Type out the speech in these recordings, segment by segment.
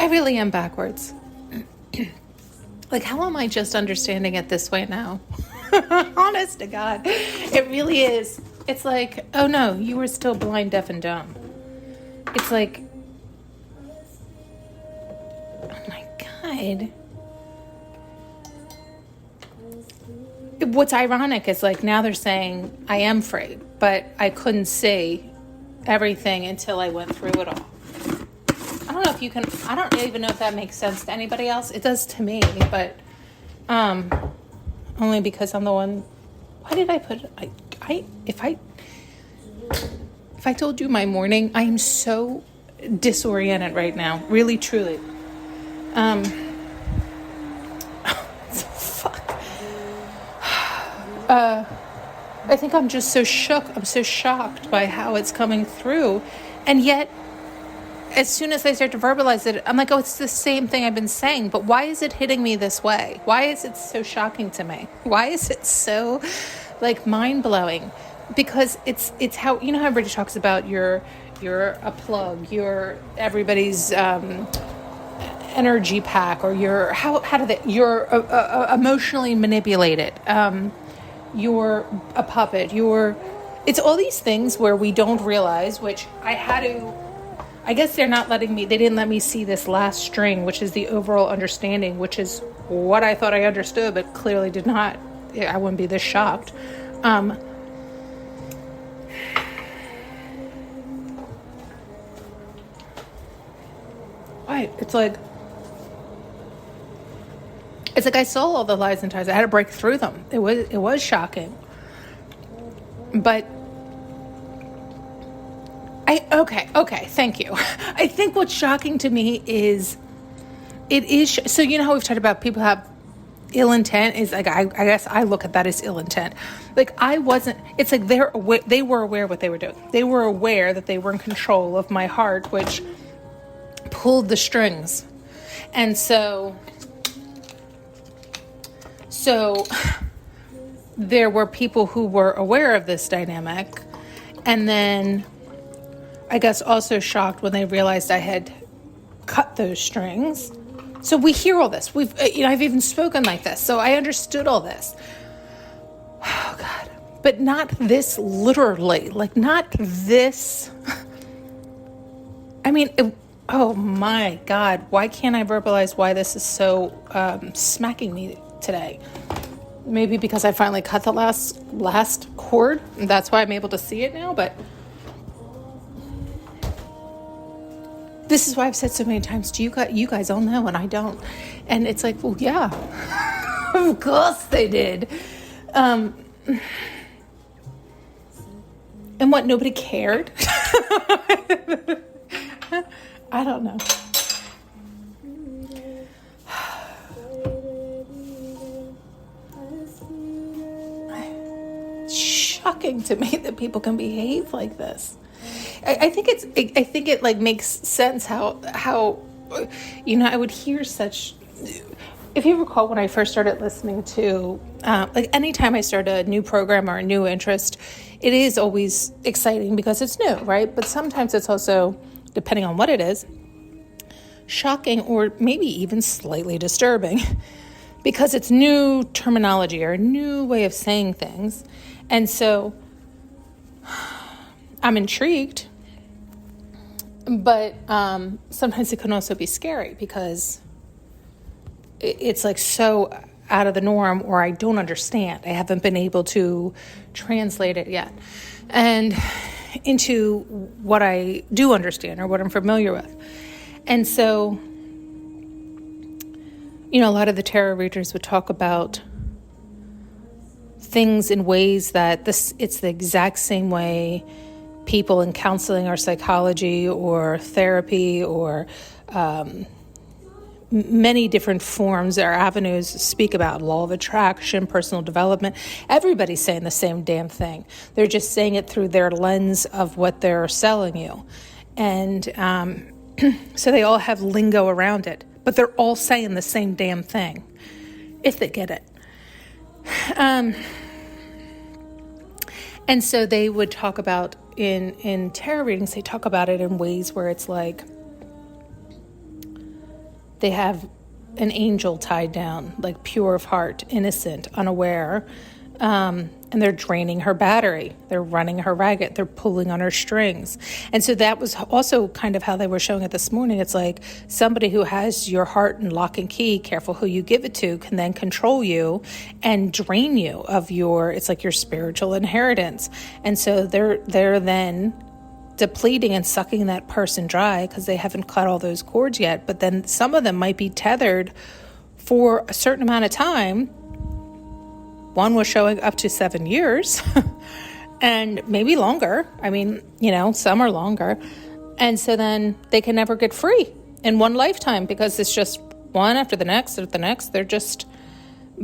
I really am backwards. Like, how am I just understanding it this way now? Honest to God. It really is. It's like, oh no, you were still blind, deaf, and dumb. It's like, oh my God. What's ironic is like now they're saying I am free, but I couldn't see everything until I went through it all. I don't know if you can, I don't even know if that makes sense to anybody else. It does to me, but only because I'm the one. Why did I put if I told you my morning, I am so disoriented right now, really truly. I think I'm just so shook. I'm so shocked by how it's coming through. And yet, as soon as I start to verbalize it, I'm like, oh, it's the same thing I've been saying. But why is it hitting me this way? Why is it so shocking to me? Why is it so, like, mind-blowing? Because it's how, you know how everybody talks about you're a plug, you're everybody's energy pack, or you're emotionally manipulated. You're a puppet. It's all these things where we don't realize, which I guess they didn't let me see this last string, which is the overall understanding, which is what I thought I understood, but clearly did not. I wouldn't be this shocked. Right. It's like I saw all the lies and ties. I had to break through them. It was shocking. But okay, thank you. I think what's shocking to me is so you know how we've talked about people have ill intent, is like I guess I look at that as ill intent. Like it's like they were aware of what they were doing. They were aware that they were in control of my heart, which pulled the strings. And so there were people who were aware of this dynamic, and then I guess also shocked when they realized I had cut those strings. So we hear all this. I've even spoken like this, so I understood all this. Oh God, but not this literally, like not this. I mean, oh my God, why can't I verbalize why this is so smacking me today? Maybe because I finally cut the last cord. That's why I'm able to see it now. But this is why I've said so many times to you guys all know, and I don't. And it's like, well, yeah, of course they did. And what, nobody cared? I don't know. Shocking to me that people can behave like this. I think it like makes sense how I would hear such. If you recall, when I first started listening to like anytime I start a new program or a new interest, it is always exciting because it's new, right? But sometimes it's also, depending on what it is, shocking or maybe even slightly disturbing because it's new terminology or a new way of saying things. And so I'm intrigued, but sometimes it can also be scary because it's like so out of the norm, or I don't understand. I haven't been able to translate it yet and into what I do understand or what I'm familiar with. And so, a lot of the tarot readers would talk about things in ways that it's the exact same way people in counseling or psychology or therapy or many different forms or avenues speak about law of attraction, personal development. Everybody's saying the same damn thing. They're just saying it through their lens of what they're selling you. And so they all have lingo around it, but they're all saying the same damn thing, if they get it. And so they would talk about in tarot readings, they talk about it in ways where it's like, they have an angel tied down, like pure of heart, innocent, unaware, and they're draining her battery. They're running her ragged. They're pulling on her strings. And so that was also kind of how they were showing it this morning. It's like somebody who has your heart in lock and key, careful who you give it to, can then control you and drain you of it's like your spiritual inheritance. And so they're then depleting and sucking that person dry because they haven't cut all those cords yet. But then some of them might be tethered for a certain amount of time. One was showing up to 7 years and maybe longer. I mean, some are longer. And so then they can never get free in one lifetime because it's just one after the next, after the next. They're just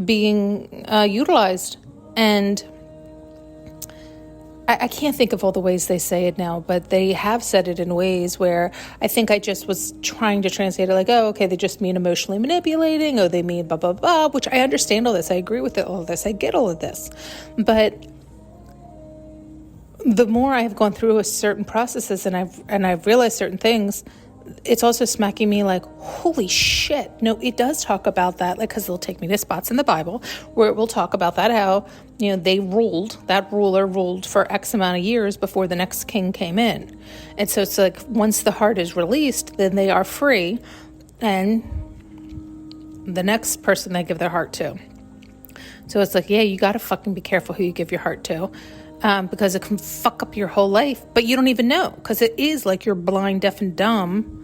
being utilized. And I can't think of all the ways they say it now, but they have said it in ways where I think I just was trying to translate it like, oh, okay, they just mean emotionally manipulating. Oh, they mean blah, blah, blah, which I understand all this. I agree with all of this. I get all of this. But the more I've gone through certain processes and I've realized certain things, it's also smacking me like, holy shit. No, it does talk about that, like, because they'll take me to spots in the Bible where it will talk about that, how, that ruler ruled for X amount of years before the next king came in. And so it's like, once the heart is released, then they are free, and the next person they give their heart to. So it's like, yeah, you got to fucking be careful who you give your heart to. Because it can fuck up your whole life, but you don't even know, because it is like you're blind, deaf, and dumb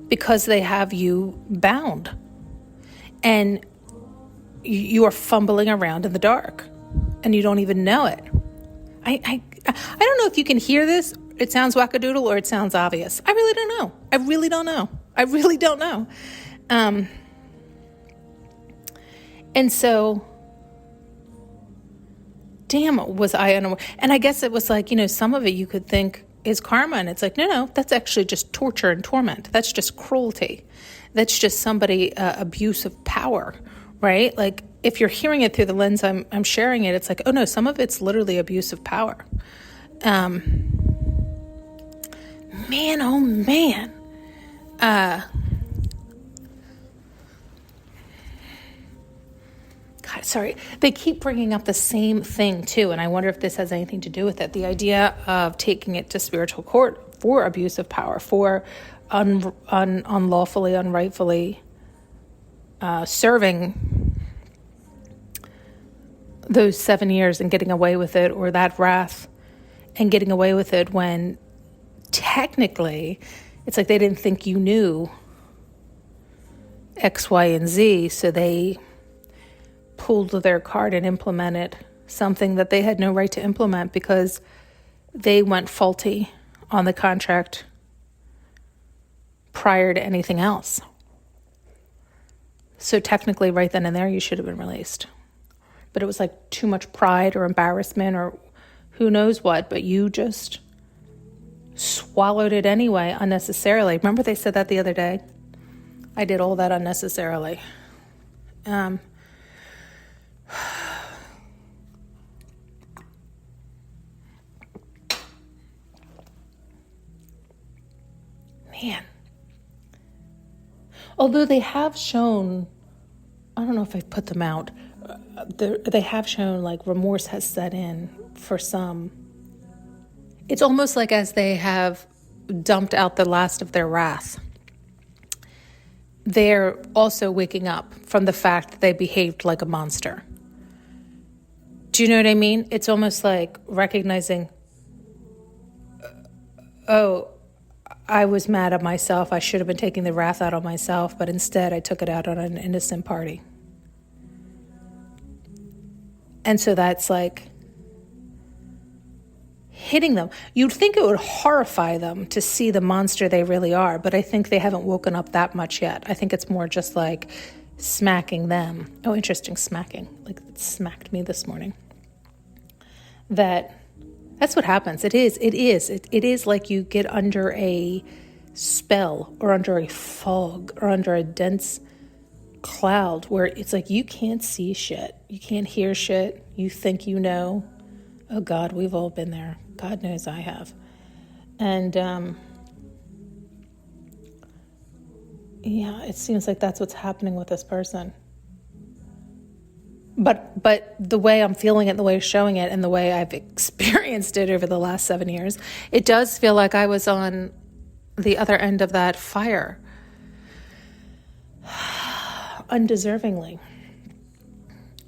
because they have you bound, and you are fumbling around in the dark, and you don't even know it. I don't know if you can hear this. It sounds wackadoodle or it sounds obvious. I really don't know. I really don't know. And so, damn, was I unaware? And I guess it was like, some of it you could think is karma. And it's like, no, that's actually just torture and torment. That's just cruelty. That's just somebody, abuse of power, right? Like, if you're hearing it through the lens I'm sharing it, it's like, oh no, some of it's literally abuse of power. Man, oh man. God, sorry. They keep bringing up the same thing too, and I wonder if this has anything to do with it. The idea of taking it to spiritual court for abuse of power, for unlawfully, unrightfully serving those 7 years and getting away with it, or that wrath and getting away with it, when technically it's like they didn't think you knew X, Y, and Z, so they pulled their card and implemented something that they had no right to implement because they went faulty on the contract prior to anything else. So technically right then and there you should have been released. But it was like too much pride or embarrassment or who knows what, but you just swallowed it anyway, unnecessarily. Remember they said that the other day? I did all that unnecessarily. Man. Although they have shown, I don't know if I've put them out, they have shown like remorse has set in for some. It's almost like as they have dumped out the last of their wrath, they're also waking up from the fact that they behaved like a monster. Do you know what I mean? It's almost like recognizing, oh, I was mad at myself. I should have been taking the wrath out on myself, but instead I took it out on an innocent party. And so that's like hitting them. You'd think it would horrify them to see the monster they really are, but I think they haven't woken up that much yet. I think it's more just like smacking them. Oh, interesting, smacking. Like it smacked me this morning. That's what happens. It is like you get under a spell or under a fog or under a dense cloud where it's like you can't see shit. You can't hear shit. You think you know. Oh God, we've all been there. God knows I have. And Yeah, it seems like that's what's happening with this person. But the way I'm feeling it, the way I'm showing it, and the way I've experienced it over the last 7 years, it does feel like I was on the other end of that fire. Undeservingly.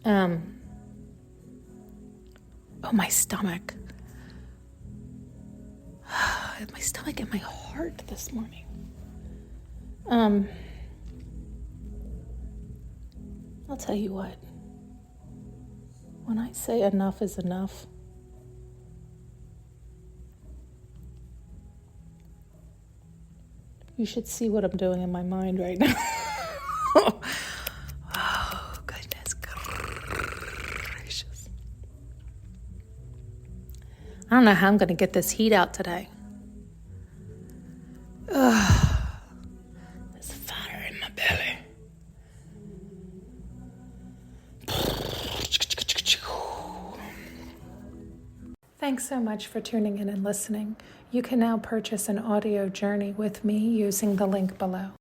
Oh, my stomach. My stomach and my heart this morning. I'll tell you what. When I say enough is enough, you should see what I'm doing in my mind right now. Oh, goodness gracious. I don't know how I'm going to get this heat out today. Ugh. There's fire in my belly. Thanks so much for tuning in and listening. You can now purchase an audio journey with me using the link below.